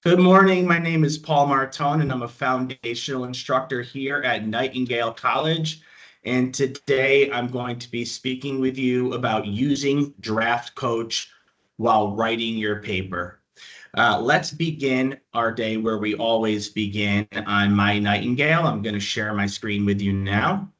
Good morning. My name is Paul Martone, and I'm a foundational instructor here at Nightingale College. And today I'm going to be speaking with you about using Draft Coach while writing your paper. Let's begin our day where we always begin on My Nightingale. I'm going to share my screen with you now.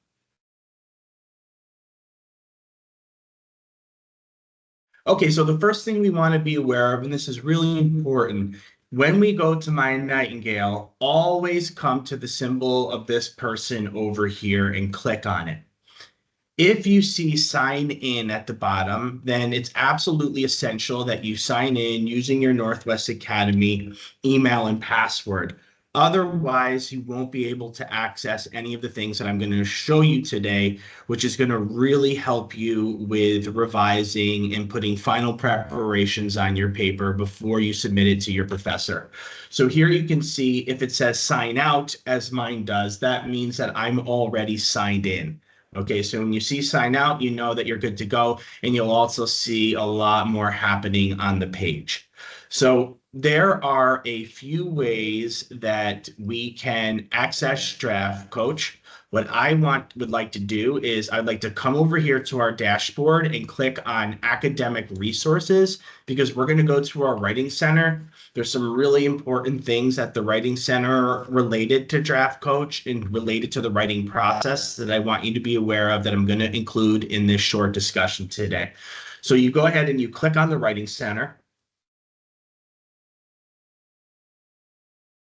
Okay, so the first thing we want to be aware of, and this is really important, when we go to My Nightingale, always come to the symbol of this person over here and click on it. If you see sign in at the bottom, then it's absolutely essential that you sign in using your Northwest Academy email and password. Otherwise, you won't be able to access any of the things that I'm going to show you today, which is going to really help you with revising and putting final preparations on your paper before you submit it to your professor. So here you can see if it says sign out, as mine does, that means that I'm already signed in. Okay, so when you see sign out, you know that you're good to go, and you'll also see a lot more happening on the page. So there are a few ways that we can access Draft Coach. What I would like to do is I'd like to come over here to our dashboard and click on academic resources, because we're going to go to our writing center. There's some really important things at the Writing Center related to Draft Coach and related to the writing process that I want you to be aware of that I'm going to include in this short discussion today. So you go ahead and you click on the Writing Center.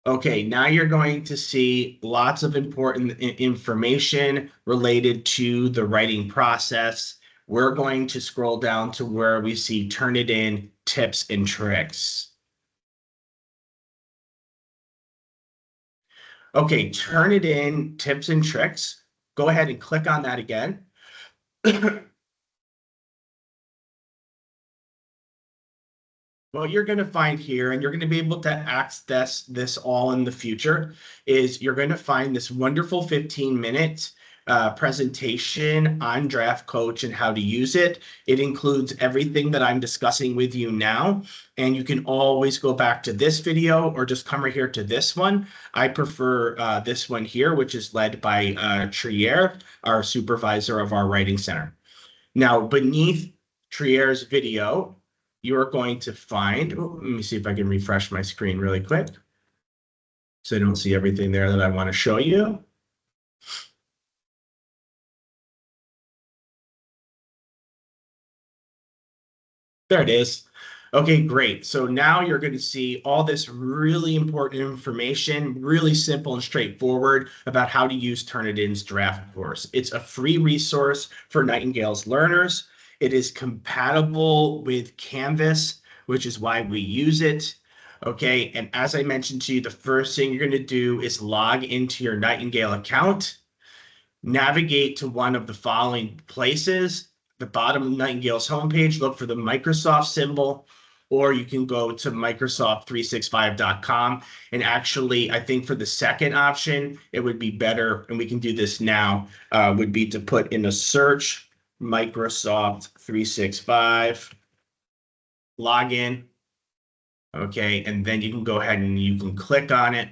Okay, now you're going to see lots of important information related to the writing process. We're going to scroll down to where we see Turnitin tips and tricks. Okay, Turnitin tips and tricks. Go ahead and click on that again. What you're going to find here, and you're going to be able to access this all in the future, is you're going to find this wonderful 15-minute presentation on Draft Coach and how to use it. It includes everything that I'm discussing with you now, and you can always go back to this video or just come right here to this one. I prefer this one here, which is led by Trier, our supervisor of our writing center. Now, beneath Trier's video, you're going to find, let me see if I can refresh my screen really quick so I don't see everything there that I want to show you. There it is. Okay, great. So now you're going to see all this really important information, really simple and straightforward about how to use Turnitin's Draft Course. It's a free resource for Nightingale's learners. It is compatible with Canvas, which is why we use it. Okay, and as I mentioned to you, the first thing you're going to do is log into your Nightingale account, navigate to one of the following places. The bottom of Nightingale's homepage, look for the Microsoft symbol, or you can go to Microsoft365.com. And actually, I think for the second option, it would be better, and we can do this now, would be to put in a search, Microsoft 365, login. Okay, and then you can go ahead and you can click on it.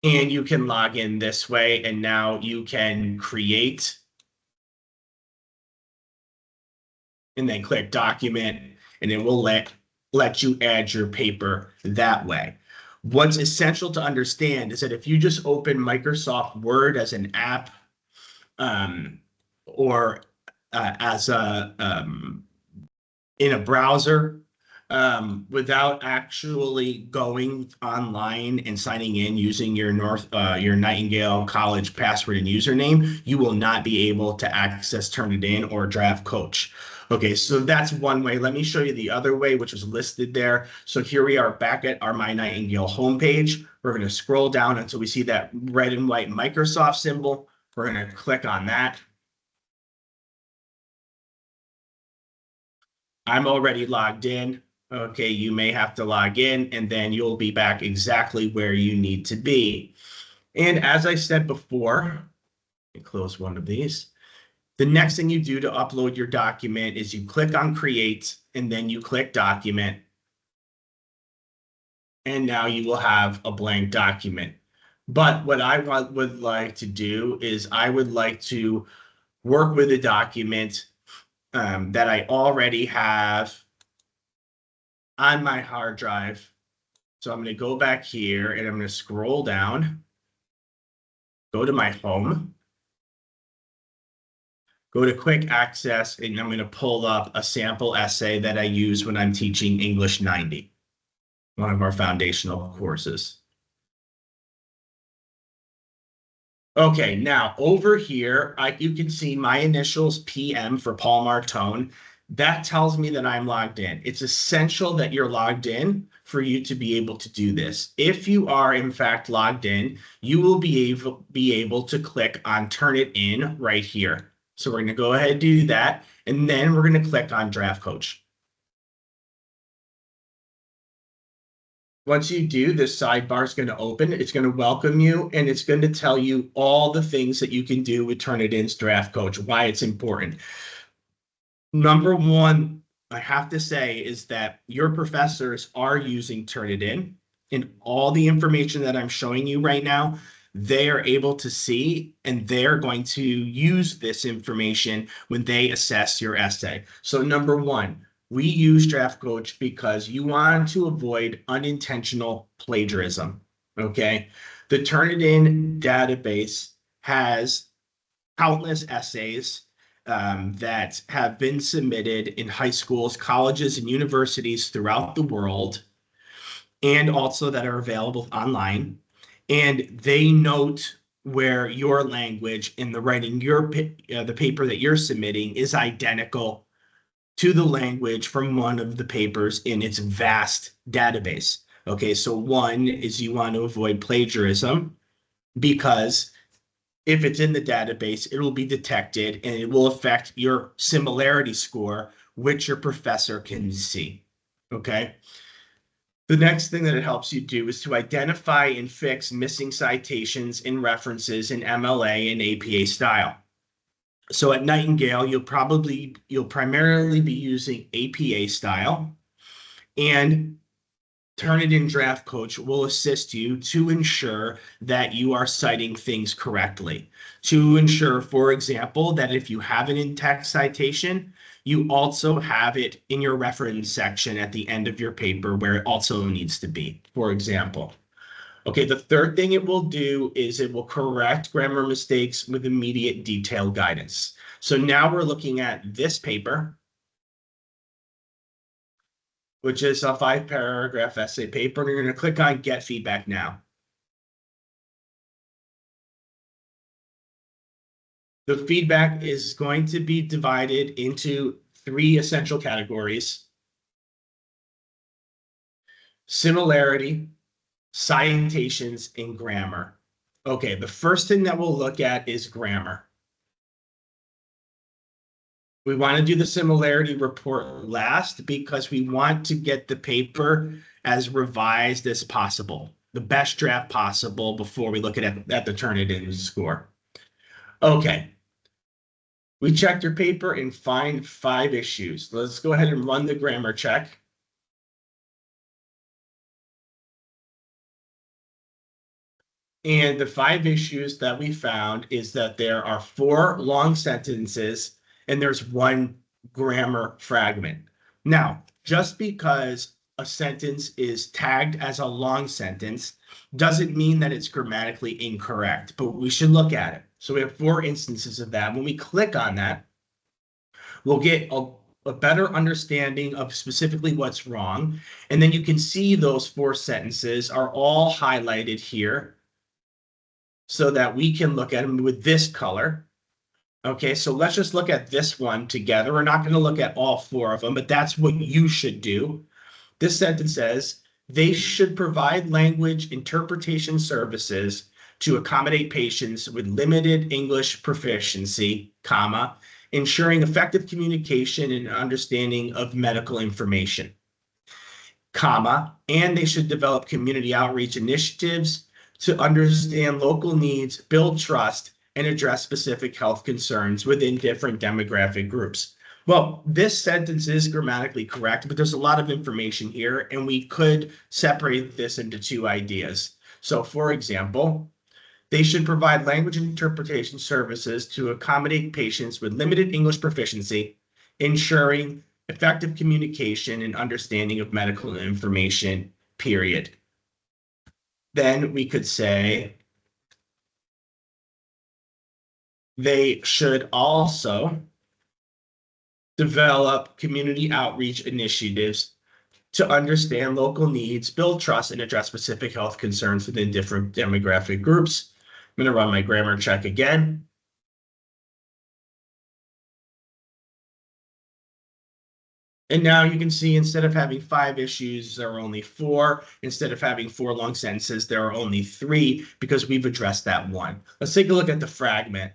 And you can log in this way, and now you can create and then click document, and it will let you add your paper that way. What's essential to understand is that if you just open Microsoft Word as an app or as a in a browser, without actually going online and signing in using your Nightingale College password and username, you will not be able to access Turnitin or Draft Coach. Okay, so that's one way. Let me show you the other way, which is listed there. So here we are back at our My Nightingale homepage. We're going to scroll down until we see that red and white Microsoft symbol. We're going to click on that. I'm already logged in. Okay, you may have to log in, and then you'll be back exactly where you need to be. And as I said before, let me close one of these. The next thing you do to upload your document is you click on Create, and then you click Document. And now you will have a blank document. But what I would like to do is I would like to work with a document that I already have on my hard drive. So I'm going to go back here and I'm going to scroll down, go to my home, go to quick access, and I'm going to pull up a sample essay that I use when I'm teaching English 90, one of our foundational courses. Okay, now over here, you can see my initials PM for Paul Martone. That tells me that I'm logged in. It's essential that you're logged in for you to be able to do this. If you are in fact logged in, you will be able to click on Turn It In right here. So we're going to go ahead and do that, and then we're going to click on Draft Coach. Once you do, this sidebar is going to open. It's going to welcome you, and it's going to tell you all the things that you can do with Turnitin's Draft Coach, why it's important. Number one, I have to say, is that your professors are using Turnitin, and all the information that I'm showing you right now, they are able to see, and they're going to use this information when they assess your essay. So number one, we use Draft Coach because you want to avoid unintentional plagiarism, okay? The Turnitin database has countless essays that have been submitted in high schools, colleges, and universities throughout the world, and also that are available online. And they note where your language in the writing, the paper that you're submitting is identical to the language from one of the papers in its vast database. Okay, so one is you want to avoid plagiarism because if it's in the database, it will be detected and it will affect your similarity score, which your professor can see. Okay. The next thing that it helps you do is to identify and fix missing citations and references in MLA and APA style. So at Nightingale, you'll primarily be using APA style, and Turnitin Draft Coach will assist you to ensure that you are citing things correctly. To ensure, for example, that if you have an in-text citation, you also have it in your reference section at the end of your paper where it also needs to be, for example. Okay, the third thing it will do is it will correct grammar mistakes with immediate detailed guidance. So now we're looking at this paper, which is a 5-paragraph essay paper. And you're going to click on Get Feedback Now. The feedback is going to be divided into 3 essential categories: similarity, citations, and grammar. Okay, the first thing that we'll look at is grammar. We want to do the similarity report last because we want to get the paper as revised as possible, the best draft possible before we look at the Turnitin score. Okay. We checked your paper and find 5 issues. Let's go ahead and run the grammar check. And the 5 issues that we found is that there are 4 long sentences and there's 1 grammar fragment. Now, just because a sentence is tagged as a long sentence doesn't mean that it's grammatically incorrect, but we should look at it. So we have 4 instances of that. When we click on that, we'll get a better understanding of specifically what's wrong. And then you can see those 4 sentences are all highlighted here so that we can look at them with this color. Okay, so let's just look at this one together. We're not going to look at all 4 of them, but that's what you should do. This sentence says, they should provide language interpretation services to accommodate patients with limited English proficiency, comma, ensuring effective communication and understanding of medical information, comma, and they should develop community outreach initiatives to understand local needs, build trust, and address specific health concerns within different demographic groups. Well, this sentence is grammatically correct, but there's a lot of information here, and we could separate this into two ideas. So, for example, they should provide language interpretation services to accommodate patients with limited English proficiency, ensuring effective communication and understanding of medical information, period. Then we could say they should also develop community outreach initiatives to understand local needs, build trust, and address specific health concerns within different demographic groups. I'm going to run my grammar check again. And now you can see instead of having 5 issues, there are only 4. Instead of having 4 long sentences, there are only 3 because we've addressed that one. Let's take a look at the fragment.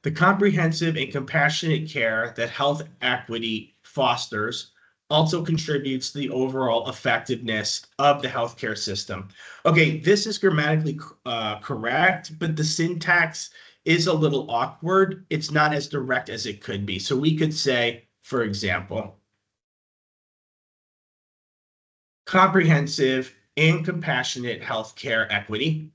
The comprehensive and compassionate care that health equity fosters also contributes to the overall effectiveness of the healthcare system. Okay, this is grammatically correct, but the syntax is a little awkward. It's not as direct as it could be. So we could say, for example, comprehensive and compassionate healthcare equity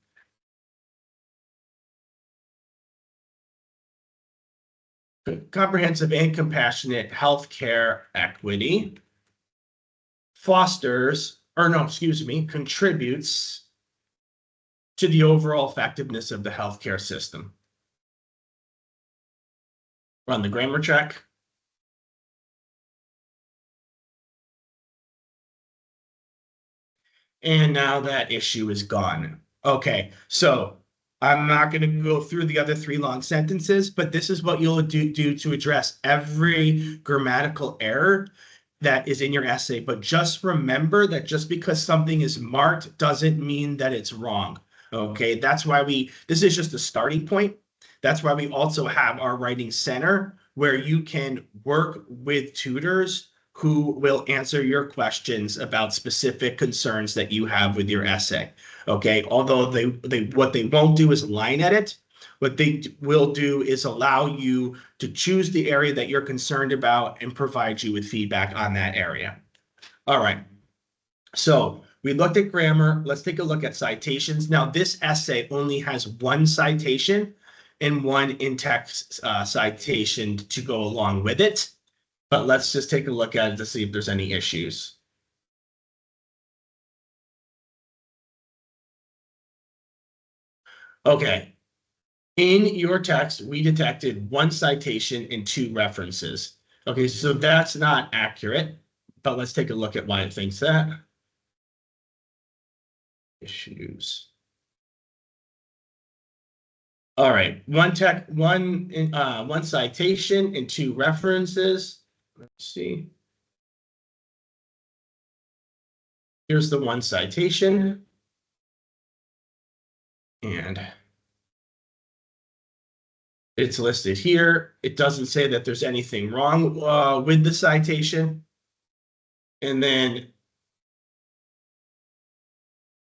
comprehensive and compassionate healthcare equity fosters, or no, excuse me, contributes to the overall effectiveness of the healthcare system. Run the grammar check. And now that issue is gone. Okay, so I'm not going to go through the other 3 long sentences, but this is what you'll do to address every grammatical error that is in your essay. But just remember that just because something is marked doesn't mean that it's wrong. Okay, that's why this is just a starting point. That's why we also have our writing center where you can work with tutors who will answer your questions about specific concerns that you have with your essay. Okay, although what they won't do is line edit. What they will do is allow you to choose the area that you're concerned about and provide you with feedback on that area. All right, so we looked at grammar. Let's take a look at citations. Now, this essay only has 1 citation and 1 in-text citation to go along with it. But let's just take a look at it to see if there's any issues. Okay. In your text, we detected 1 citation and 2 references. Okay, so that's not accurate, but let's take a look at why it thinks that. Issues. All right, 1 citation and 2 references. Let's see. Here's the 1 citation. And it's listed here. It doesn't say that there's anything wrong with the citation. And then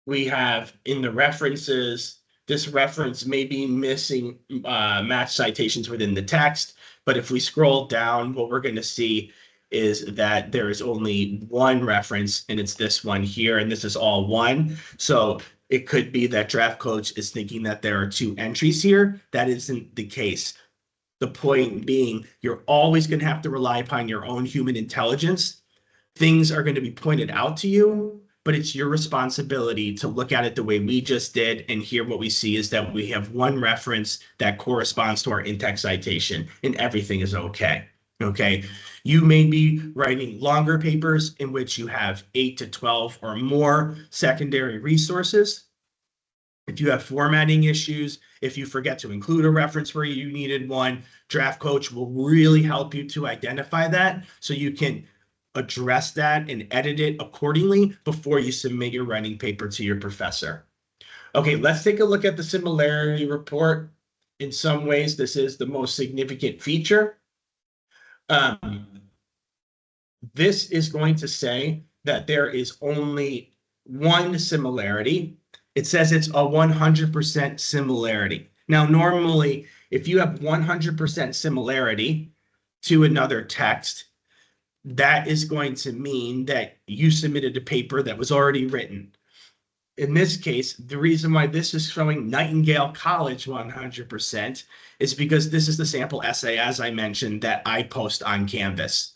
we have in the references, this reference may be missing match citations within the text. But if we scroll down, what we're going to see is that there is only 1 reference, and it's this one here, and this is all 1. So it could be that Draft Coach is thinking that there are 2 entries here. That isn't the case. The point being, you're always going to have to rely upon your own human intelligence. Things are going to be pointed out to you, but it's your responsibility to look at it the way we just did. And here what we see is that we have 1 reference that corresponds to our in-text citation, and everything is okay. Okay, you may be writing longer papers in which you have 8 to 12 or more secondary resources. If you have formatting issues, if you forget to include a reference where you needed one, Draft Coach will really help you to identify that so you can address that and edit it accordingly before you submit your writing paper to your professor. Okay, let's take a look at the similarity report. In some ways, this is the most significant feature. This is going to say that there is only 1 similarity. It says it's a 100% similarity. Now, normally, if you have 100% similarity to another text, that is going to mean that you submitted a paper that was already written. In this case, the reason why this is showing Nightingale College 100% is because this is the sample essay, as I mentioned, that I post on Canvas.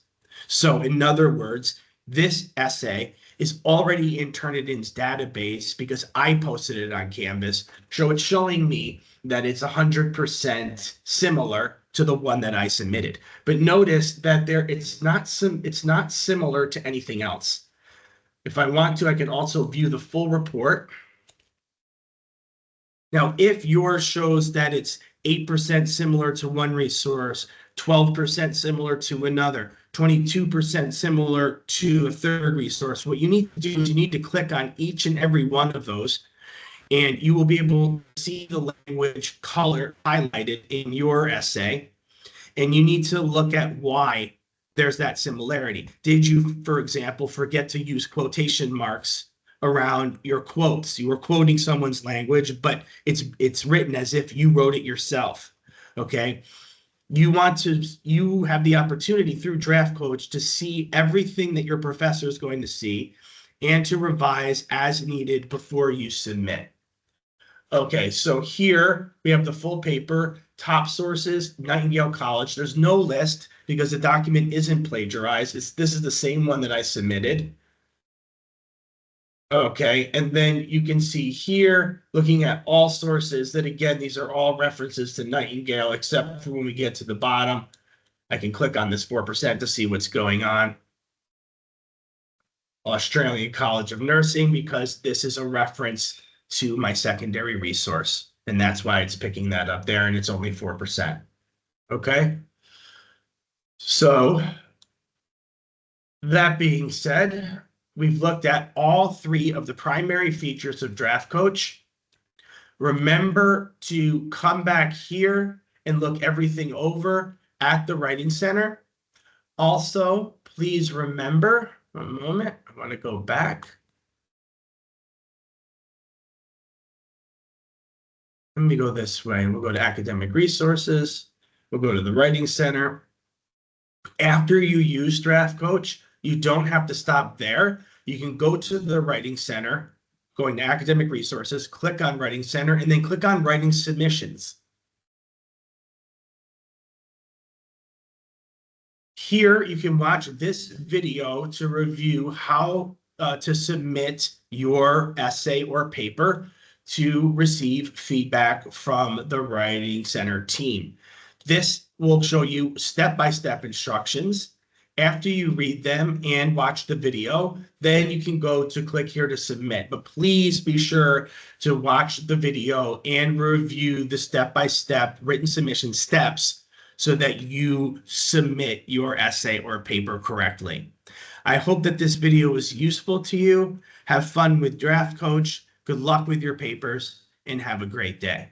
So in other words, this essay is already in Turnitin's database because I posted it on Canvas. So it's showing me that it's 100% similar to the one that I submitted. But notice that it's not similar to anything else. If I want to, I can also view the full report. Now, if yours shows that it's 8% similar to one resource, 12% similar to another, 22% similar to a third resource, what you need to do is you need to click on each and every one of those, and you will be able to see the language color highlighted in your essay. And you need to look at why there's that similarity. Did you, for example, forget to use quotation marks around your quotes? You were quoting someone's language, but it's written as if you wrote it yourself. Okay. You have the opportunity through Draft Coach to see everything that your professor is going to see and to revise as needed before you submit. Okay, so here we have the full paper, top sources, Nightingale College. There's no list because the document isn't plagiarized. This is the same one that I submitted. Okay, and then you can see here, looking at all sources, that again, these are all references to Nightingale, except for when we get to the bottom. I can click on this 4% to see what's going on. Australian College of Nursing, because this is a reference to my secondary resource. And that's why it's picking that up there, and it's only 4%. Okay. So that being said, we've looked at all three of the primary features of Draft Coach. Remember to come back here and look everything over at the Writing Center. Also, please remember, one moment, I want to go back. Let me go this way. We'll go to Academic Resources. We'll go to the Writing Center. After you use Draft Coach, you don't have to stop there. You can go to the Writing Center, going to Academic Resources, click on Writing Center, and then click on Writing Submissions. Here, you can watch this video to review how to submit your essay or paper to receive feedback from the Writing Center team. This will show you step-by-step instructions. After you read them and watch the video, then you can go to click here to submit. But please be sure to watch the video and review the step-by-step written submission steps so that you submit your essay or paper correctly. I hope that this video was useful to you. Have fun with Draft Coach. Good luck with your papers and have a great day.